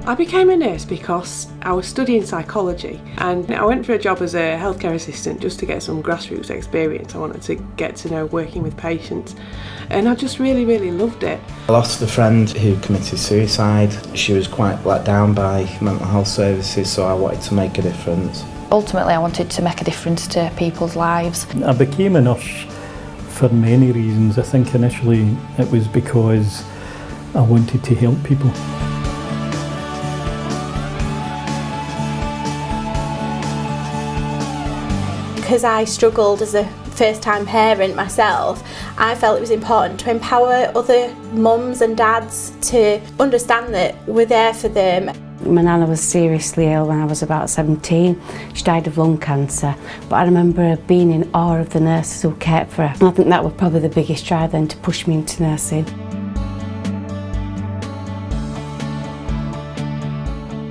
I became a nurse because I was studying psychology and I went for a job as a healthcare assistant just to get some grassroots experience. I wanted to get to know working with patients and I just really loved it. I lost a friend who committed suicide. She was quite let down by mental health services, so I wanted to make a difference. Ultimately, I wanted to make a difference to people's lives. I became a nurse for many reasons. I think initially it was because I wanted to help people. Because I struggled as a first-time parent myself, I felt it was important to empower other mums and dads to understand that we're there for them. My nana was seriously ill when I was about 17. She died of lung cancer, but I remember being in awe of the nurses who cared for her. And I think that was probably the biggest drive then to push me into nursing.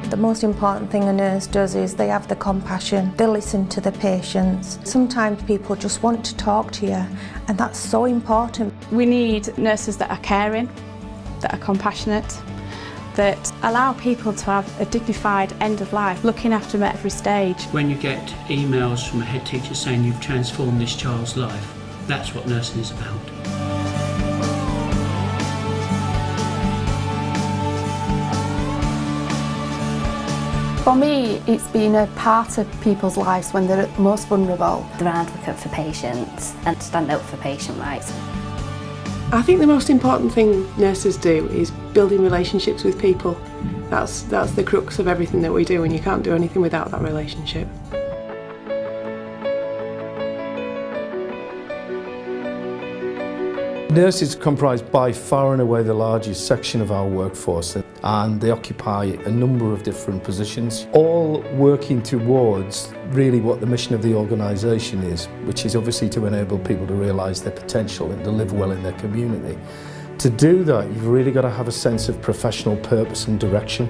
The most important thing a nurse does is they have the compassion, they listen to the patients. Sometimes people just want to talk to you, and that's so important. We need nurses that are caring, that are compassionate, that allow people to have a dignified end of life, looking after them at every stage. When you get emails from a head teacher saying you've transformed this child's life, that's what nursing is about. For me, it's been a part of people's lives when they're most vulnerable. They're an advocate for patients and stand up for patient rights. I think the most important thing nurses do is building relationships with people. That's the crux of everything that we do, and you can't do anything without that relationship. Nurses comprise by far and away the largest section of our workforce, and they occupy a number of different positions, all working towards really what the mission of the organisation is, which is obviously to enable people to realise their potential and to live well in their community. To do that, you've really got to have a sense of professional purpose and direction,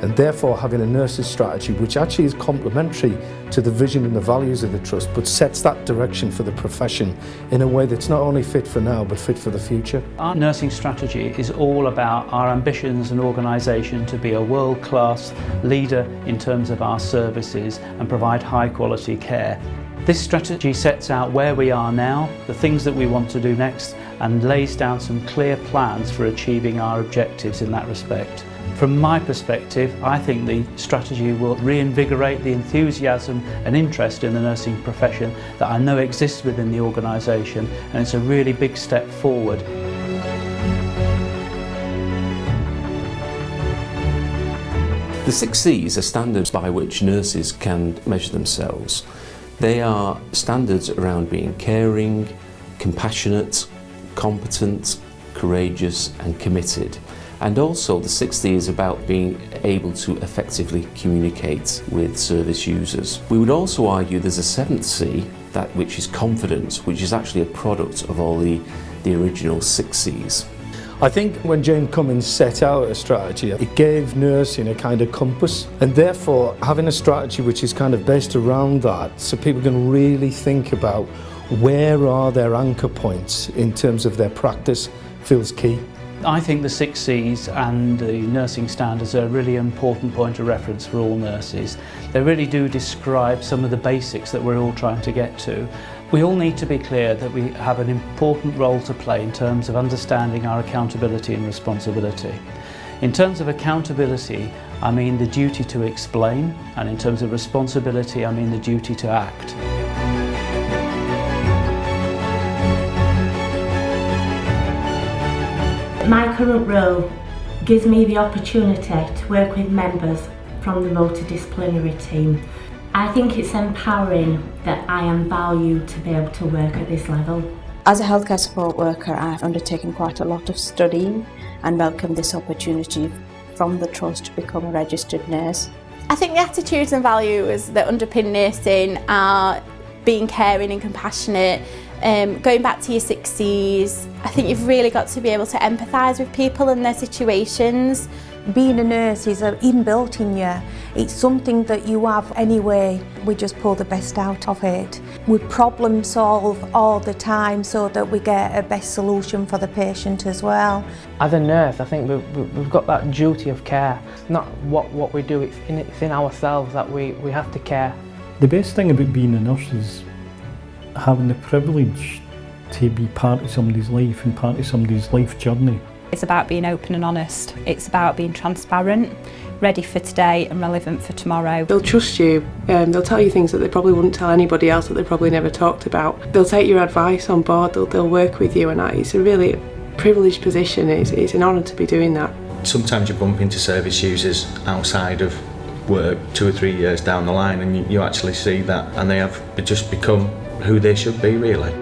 and therefore having a nurses strategy which actually is complementary to the vision and the values of the trust, but sets that direction for the profession in a way that's not only fit for now but fit for the future. Our nursing strategy is all about our ambition as an organisation to be a world-class leader in terms of our services and provide high quality care. This strategy sets out where we are now, the things that we want to do next, and lays down some clear plans for achieving our objectives in that respect. From my perspective, I think the strategy will reinvigorate the enthusiasm and interest in the nursing profession that I know exists within the organisation, and it's a really big step forward. The 6 C's are standards by which nurses can measure themselves. They are standards around being caring, compassionate, competent, courageous and committed. And also the 6th C is about being able to effectively communicate with service users. We would also argue there's a 7th C, which is confidence, which is actually a product of all the original 6 C's. I think when Jane Cummins set out a strategy, it gave nursing a kind of compass, and therefore having a strategy which is kind of based around that, so people can really think about where are their anchor points in terms of their practice, feels key. I think the 6 C's and the nursing standards are a really important point of reference for all nurses. They really do describe some of the basics that we're all trying to get to. We all need to be clear that we have an important role to play in terms of understanding our accountability and responsibility. In terms of accountability, I mean the duty to explain, and in terms of responsibility, I mean the duty to act. My current role gives me the opportunity to work with members from the multidisciplinary team. I think it's empowering that I am valued to be able to work at this level. As a healthcare support worker, I've undertaken quite a lot of studying and welcomed this opportunity from the Trust to become a registered nurse. I think the attitudes and values that underpin nursing are being caring and compassionate, going back to your 6 C's. I think you've really got to be able to empathise with people and their situations. Being a nurse is inbuilt in you. It's something that you have anyway. We just pull the best out of it. We problem solve all the time so that we get a best solution for the patient as well. As a nurse, I think we've got that duty of care. It's not what we do, it's in ourselves that we have to care. The best thing about being a nurse is having the privilege to be part of somebody's life and part of somebody's life journey. It's about being open and honest. It's about being transparent, ready for today and relevant for tomorrow. They'll trust you, they'll tell you things that they probably wouldn't tell anybody else that they probably never talked about. They'll take your advice on board, they'll work with you, and it's a really privileged position. It's an honour to be doing that. Sometimes you bump into service users outside of work 2 or 3 years down the line, and you actually see that, and they have just become who they should be, really.